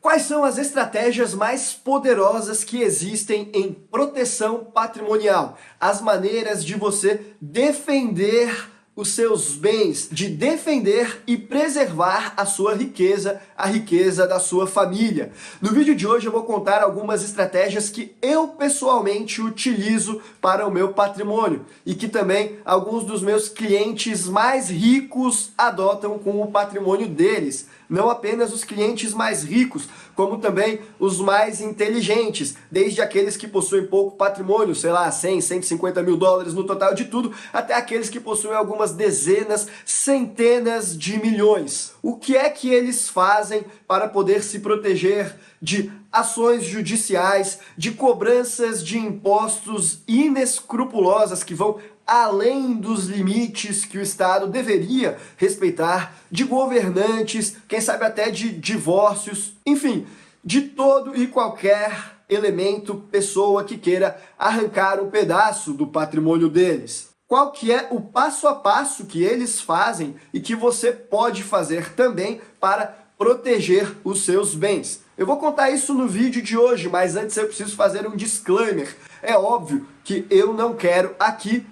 Quais são as estratégias mais poderosas que existem em proteção patrimonial? As maneiras de você defender os seus bens, de defender e preservar a sua riqueza, a riqueza da sua família. No vídeo de hoje eu vou contar algumas estratégias que eu pessoalmente utilizo para o meu patrimônio e que também alguns dos meus clientes mais ricos adotam com o patrimônio deles. Não apenas os clientes mais ricos, como também os mais inteligentes, desde aqueles que possuem pouco patrimônio, sei lá, 100, 150 mil dólares no total de tudo, até aqueles que possuem algumas dezenas, centenas de milhões. O que é que eles fazem para poder se proteger de ações judiciais, de cobranças de impostos inescrupulosas que vão além dos limites que o Estado deveria respeitar, de governantes, quem sabe até de divórcios, enfim, de todo e qualquer elemento, pessoa que queira arrancar um pedaço do patrimônio deles. Qual que é o passo a passo que eles fazem e que você pode fazer também para proteger os seus bens? Eu vou contar isso no vídeo de hoje, mas antes eu preciso fazer um disclaimer. É óbvio que eu não quero aqui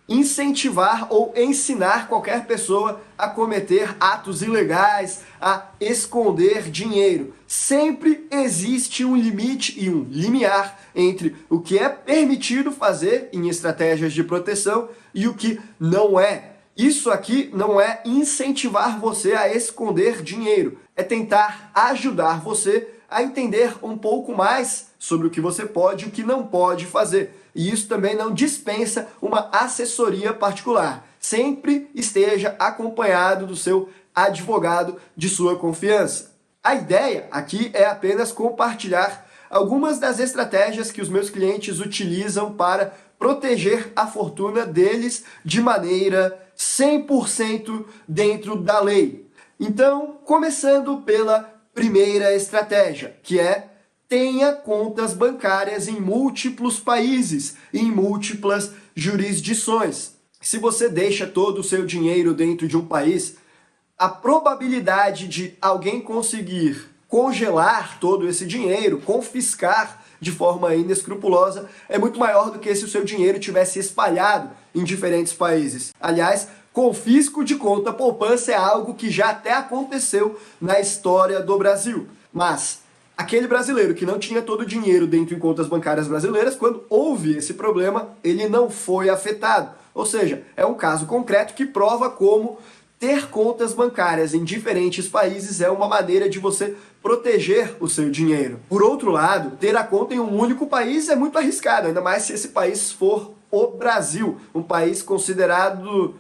incentivar ou ensinar qualquer pessoa a cometer atos ilegais, a esconder dinheiro. Sempre existe um limite e um limiar entre o que é permitido fazer em estratégias de proteção e o que não é. Isso aqui não é incentivar você a esconder dinheiro, é tentar ajudar você a entender um pouco mais sobre o que você pode e o que não pode fazer. E isso também não dispensa uma assessoria particular. Sempre esteja acompanhado do seu advogado de sua confiança. A ideia aqui é apenas compartilhar algumas das estratégias que os meus clientes utilizam para proteger a fortuna deles de maneira 100% dentro da lei. Então, começando pela primeira estratégia, que é tenha contas bancárias em múltiplos países, em múltiplas jurisdições. Se você deixa todo o seu dinheiro dentro de um país, a probabilidade de alguém conseguir congelar todo esse dinheiro, confiscar de forma inescrupulosa, é muito maior do que se o seu dinheiro tivesse espalhado em diferentes países. Aliás, confisco de conta poupança é algo que já até aconteceu na história do Brasil. Mas aquele brasileiro que não tinha todo o dinheiro dentro de contas bancárias brasileiras, quando houve esse problema, ele não foi afetado. Ou seja, é um caso concreto que prova como ter contas bancárias em diferentes países é uma maneira de você proteger o seu dinheiro. Por outro lado, ter a conta em um único país é muito arriscado, ainda mais se esse país for o Brasil, um país considerado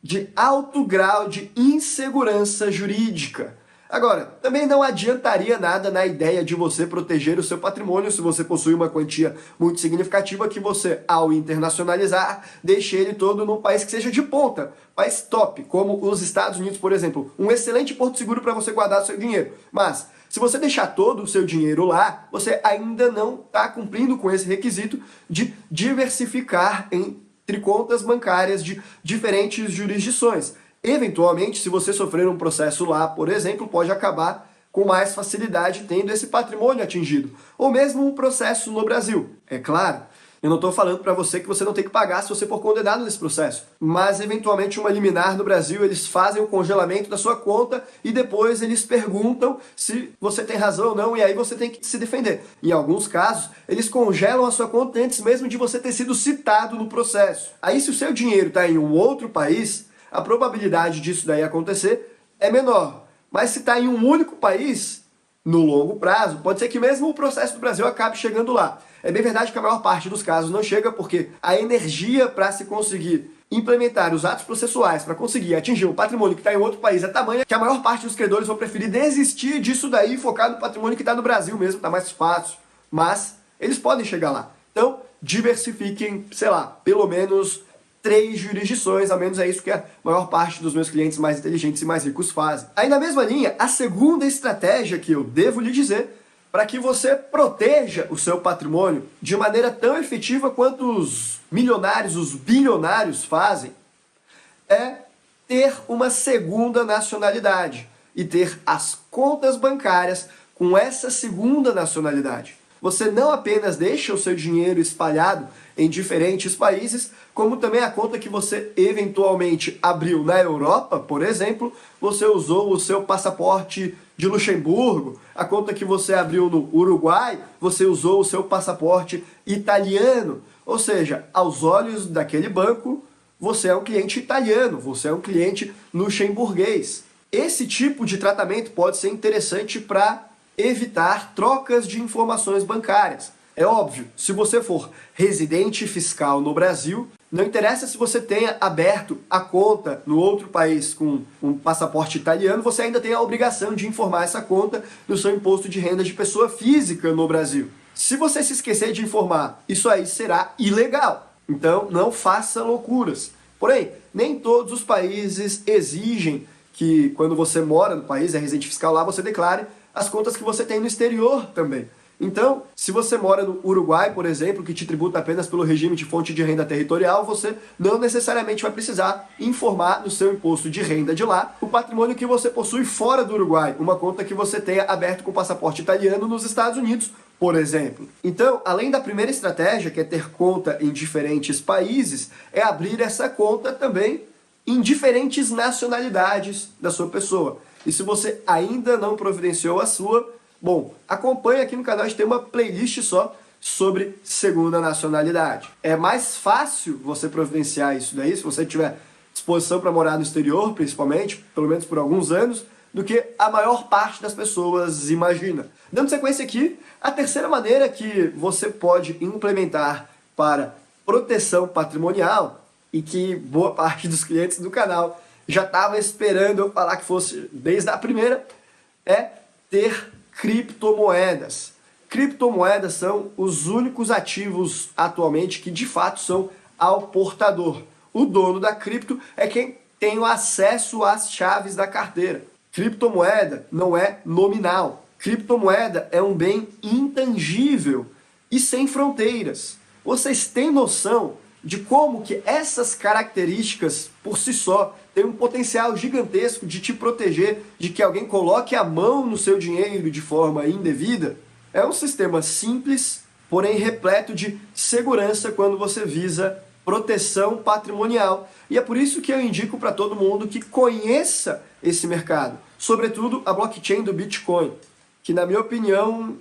de alto grau de insegurança jurídica. Agora, também não adiantaria nada na ideia de você proteger o seu patrimônio se você possui uma quantia muito significativa que você, ao internacionalizar, deixe ele todo num país que seja de ponta, país top, como os Estados Unidos, por exemplo. Um excelente porto seguro para você guardar o seu dinheiro. Mas, se você deixar todo o seu dinheiro lá, você ainda não está cumprindo com esse requisito de diversificar entre contas bancárias de diferentes jurisdições. Eventualmente, se você sofrer um processo lá, por exemplo, pode acabar com mais facilidade tendo esse patrimônio atingido. Ou mesmo um processo no Brasil. É claro, eu não estou falando para você que você não tem que pagar se você for condenado nesse processo. Mas, eventualmente, uma liminar no Brasil, eles fazem o congelamento da sua conta e depois eles perguntam se você tem razão ou não, e aí você tem que se defender. Em alguns casos, eles congelam a sua conta antes mesmo de você ter sido citado no processo. Aí, se o seu dinheiro está em um outro país, a probabilidade disso daí acontecer é menor. Mas se está em um único país, no longo prazo, pode ser que mesmo o processo do Brasil acabe chegando lá. É bem verdade que a maior parte dos casos não chega porque a energia para se conseguir implementar os atos processuais para conseguir atingir um patrimônio que está em outro país é tamanha que a maior parte dos credores vão preferir desistir disso daí e focar no patrimônio que está no Brasil mesmo, está mais fácil. Mas eles podem chegar lá. Então, diversifiquem, sei lá, pelo menos 3 jurisdições, ao menos é isso que a maior parte dos meus clientes mais inteligentes e mais ricos fazem. Aí na mesma linha, a segunda estratégia que eu devo lhe dizer para que você proteja o seu patrimônio de maneira tão efetiva quanto os milionários, os bilionários fazem, é ter uma segunda nacionalidade e ter as contas bancárias com essa segunda nacionalidade. Você não apenas deixa o seu dinheiro espalhado em diferentes países, como também a conta que você eventualmente abriu na Europa, por exemplo, você usou o seu passaporte de Luxemburgo, a conta que você abriu no Uruguai, você usou o seu passaporte italiano. Ou seja, aos olhos daquele banco, você é um cliente italiano, você é um cliente luxemburguês. Esse tipo de tratamento pode ser interessante para evitar trocas de informações bancárias. É óbvio, se você for residente fiscal no Brasil, não interessa se você tenha aberto a conta no outro país com um passaporte italiano, você ainda tem a obrigação de informar essa conta no seu imposto de renda de pessoa física no Brasil. Se você se esquecer de informar, isso aí será ilegal. Então, não faça loucuras. Porém, nem todos os países exigem que, quando você mora no país, é residente fiscal lá, você declare as contas que você tem no exterior também. Então, se você mora no Uruguai, por exemplo, que te tributa apenas pelo regime de fonte de renda territorial, você não necessariamente vai precisar informar no seu imposto de renda de lá o patrimônio que você possui fora do Uruguai, uma conta que você tenha aberto com passaporte italiano nos Estados Unidos, por exemplo. Então, além da primeira estratégia, que é ter conta em diferentes países, é abrir essa conta também em diferentes nacionalidades da sua pessoa. E se você ainda não providenciou a sua, bom, acompanhe aqui no canal, a gente tem uma playlist só sobre segunda nacionalidade. É mais fácil você providenciar isso daí, se você tiver disposição para morar no exterior, principalmente, pelo menos por alguns anos, do que a maior parte das pessoas imagina. Dando sequência aqui, a terceira maneira que você pode implementar para proteção patrimonial, e que boa parte dos clientes do canal já estava esperando eu falar que fosse desde a primeira, é ter criptomoedas. Criptomoedas são os únicos ativos atualmente que de fato são ao portador. O dono da cripto é quem tem o acesso às chaves da carteira. Criptomoeda não é nominal. Criptomoeda é um bem intangível e sem fronteiras. Vocês têm noção de como que essas características por si só têm um potencial gigantesco de te proteger de que alguém coloque a mão no seu dinheiro de forma indevida? É um sistema simples, porém repleto de segurança quando você visa proteção patrimonial. E é por isso que eu indico para todo mundo que conheça esse mercado, sobretudo a blockchain do Bitcoin, que na minha opinião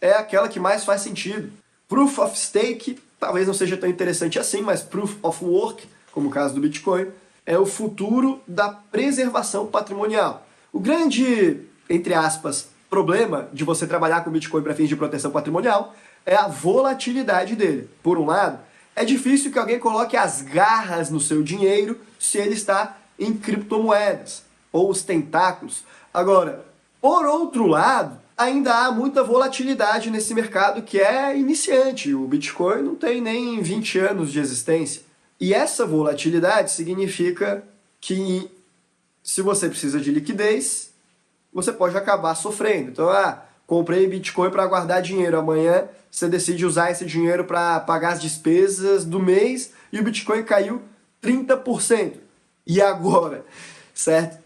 é aquela que mais faz sentido. Proof of Stake talvez não seja tão interessante assim, mas Proof of Work, como o caso do Bitcoin, é o futuro da preservação patrimonial. O grande, entre aspas, problema de você trabalhar com Bitcoin para fins de proteção patrimonial é a volatilidade dele. Por um lado, é difícil que alguém coloque as garras no seu dinheiro se ele está em criptomoedas, ou os tentáculos. Agora, por outro lado, ainda há muita volatilidade nesse mercado que é iniciante. O Bitcoin não tem nem 20 anos de existência. E essa volatilidade significa que se você precisa de liquidez, você pode acabar sofrendo. Então, comprei Bitcoin para guardar dinheiro. Amanhã você decide usar esse dinheiro para pagar as despesas do mês e o Bitcoin caiu 30%. E agora? Certo?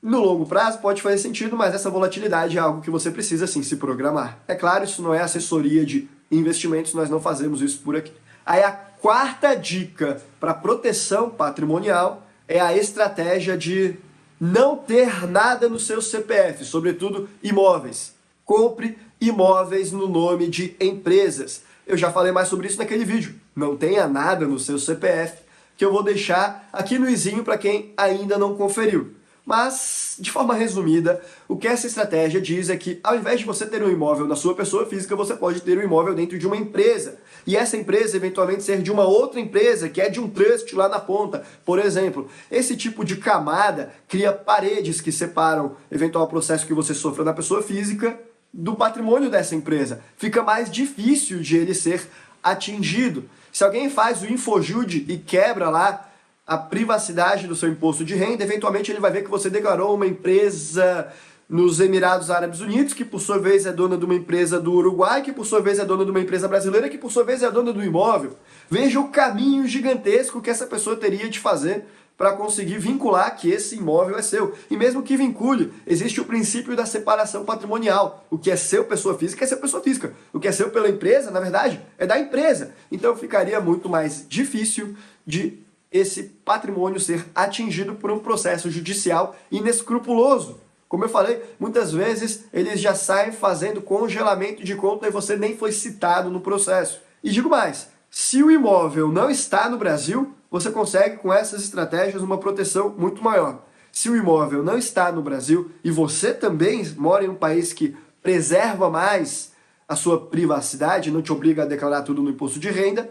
No longo prazo pode fazer sentido, mas essa volatilidade é algo que você precisa sim se programar. É claro, isso não é assessoria de investimentos, nós não fazemos isso por aqui. Aí a quarta dica para proteção patrimonial é a estratégia de não ter nada no seu CPF, sobretudo imóveis. Compre imóveis no nome de empresas. Eu já falei mais sobre isso naquele vídeo. Não tenha nada no seu CPF, que eu vou deixar aqui no izinho para quem ainda não conferiu. Mas, de forma resumida, o que essa estratégia diz é que, ao invés de você ter um imóvel na sua pessoa física, você pode ter um imóvel dentro de uma empresa. E essa empresa, eventualmente, ser de uma outra empresa, que é de um trust lá na ponta. Por exemplo, esse tipo de camada cria paredes que separam eventual processo que você sofra na pessoa física do patrimônio dessa empresa. Fica mais difícil de ele ser atingido. Se alguém faz o Infojude e quebra lá a privacidade do seu imposto de renda, eventualmente ele vai ver que você declarou uma empresa nos Emirados Árabes Unidos, que por sua vez é dona de uma empresa do Uruguai, que por sua vez é dona de uma empresa brasileira, que por sua vez é dona do imóvel. Veja o caminho gigantesco que essa pessoa teria de fazer para conseguir vincular que esse imóvel é seu. E mesmo que vincule, existe o princípio da separação patrimonial. O que é seu pessoa física é seu pessoa física. O que é seu pela empresa, na verdade, é da empresa. Então ficaria muito mais difícil de esse patrimônio ser atingido por um processo judicial inescrupuloso. Como eu falei, muitas vezes eles já saem fazendo congelamento de conta e você nem foi citado no processo. E digo mais, se o imóvel não está no Brasil, você consegue com essas estratégias uma proteção muito maior. Se o imóvel não está no Brasil e você também mora em um país que preserva mais a sua privacidade, não te obriga a declarar tudo no imposto de renda,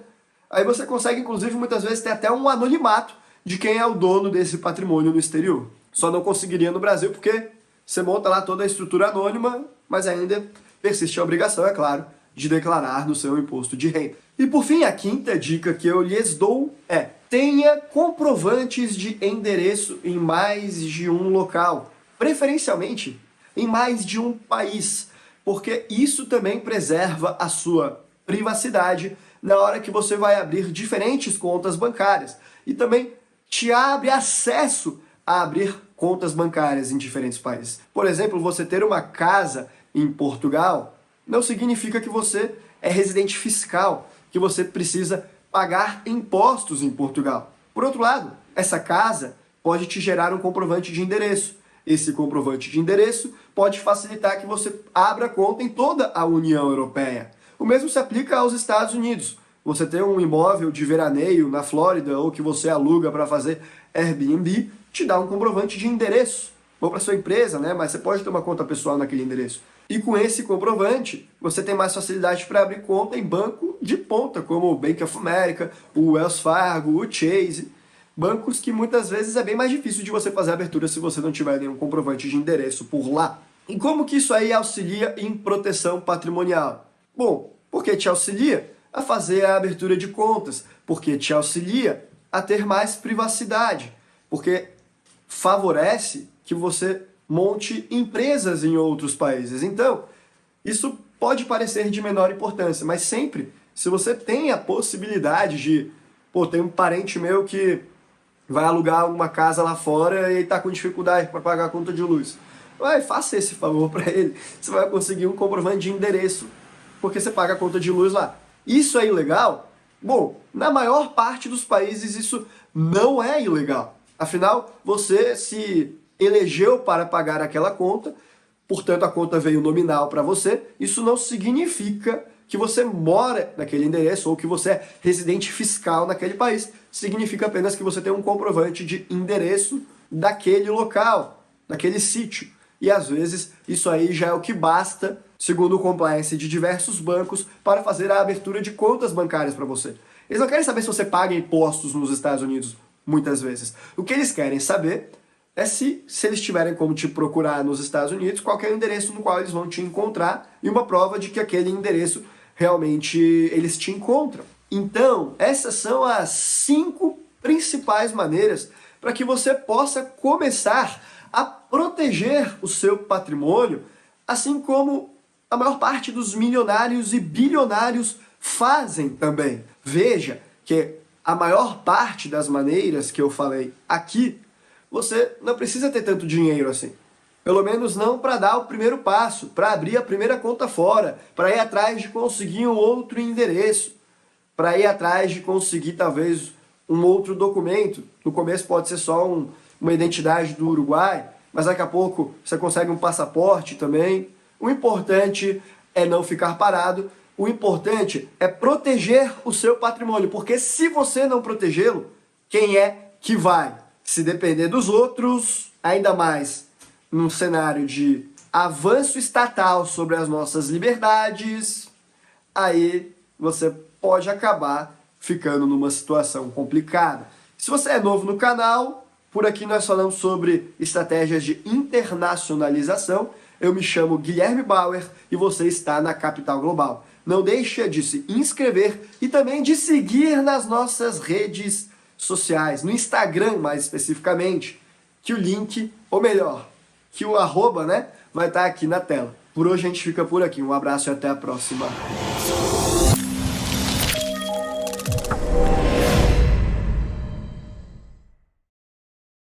aí você consegue inclusive muitas vezes ter até um anonimato de quem é o dono desse patrimônio no exterior. Só não conseguiria no Brasil porque você monta lá toda a estrutura anônima, mas ainda persiste a obrigação, é claro, de declarar no seu imposto de renda. E por fim, a quinta dica que eu lhes dou é: tenha comprovantes de endereço em mais de um local, preferencialmente em mais de um país, porque isso também preserva a sua privacidade na hora que você vai abrir diferentes contas bancárias e também te abre acesso a abrir contas bancárias em diferentes países. Por exemplo, você ter uma casa em Portugal não significa que você é residente fiscal, que você precisa pagar impostos em Portugal. Por outro lado, essa casa pode te gerar um comprovante de endereço. Esse comprovante de endereço pode facilitar que você abra conta em toda a União Europeia. O mesmo se aplica aos Estados Unidos. Você tem um imóvel de veraneio na Flórida ou que você aluga para fazer Airbnb, te dá um comprovante de endereço. Ou para sua empresa, né? Mas você pode ter uma conta pessoal naquele endereço. E com esse comprovante, você tem mais facilidade para abrir conta em banco de ponta, como o Bank of America, o Wells Fargo, o Chase. Bancos que muitas vezes é bem mais difícil de você fazer a abertura se você não tiver nenhum comprovante de endereço por lá. E como que isso aí auxilia em proteção patrimonial? Bom, porque te auxilia a fazer a abertura de contas, porque te auxilia a ter mais privacidade, porque favorece que você monte empresas em outros países. Então, isso pode parecer de menor importância, mas sempre, se você tem a possibilidade de, tem um parente meu que vai alugar uma casa lá fora e está com dificuldade para pagar a conta de luz, faça esse favor para ele. Você vai conseguir um comprovante de endereço, porque você paga a conta de luz lá. Isso é ilegal? Bom, na maior parte dos países isso não é ilegal. Afinal, você se elegeu para pagar aquela conta, portanto a conta veio nominal para você. Isso não significa que você mora naquele endereço ou que você é residente fiscal naquele país. Significa apenas que você tem um comprovante de endereço daquele local, daquele sítio. E às vezes isso aí já é o que basta, segundo o compliance de diversos bancos, para fazer a abertura de contas bancárias para você. Eles não querem saber se você paga impostos nos Estados Unidos, muitas vezes. O que eles querem saber é se eles tiverem como te procurar nos Estados Unidos, qual é o endereço no qual eles vão te encontrar e uma prova de que aquele endereço realmente eles te encontram. Então, essas são as 5 principais maneiras para que você possa começar a proteger o seu patrimônio, assim como a maior parte dos milionários e bilionários fazem também. Veja que a maior parte das maneiras que eu falei aqui, você não precisa ter tanto dinheiro assim. Pelo menos não para dar o primeiro passo, para abrir a primeira conta fora, para ir atrás de conseguir um outro endereço, para ir atrás de conseguir talvez um outro documento. No começo pode ser só uma identidade do Uruguai, mas daqui a pouco você consegue um passaporte também. O importante é não ficar parado, o importante é proteger o seu patrimônio, porque se você não protegê-lo, quem é que vai? Se depender dos outros, ainda mais num cenário de avanço estatal sobre as nossas liberdades, aí você pode acabar ficando numa situação complicada. Se você é novo no canal, por aqui nós falamos sobre estratégias de internacionalização. Eu me chamo Guilherme Bauer e você está na Capital Global. Não deixa de se inscrever e também de seguir nas nossas redes sociais, no Instagram mais especificamente, que o link, ou melhor, que o arroba, vai estar aqui na tela. Por hoje a gente fica por aqui. Um abraço e até a próxima.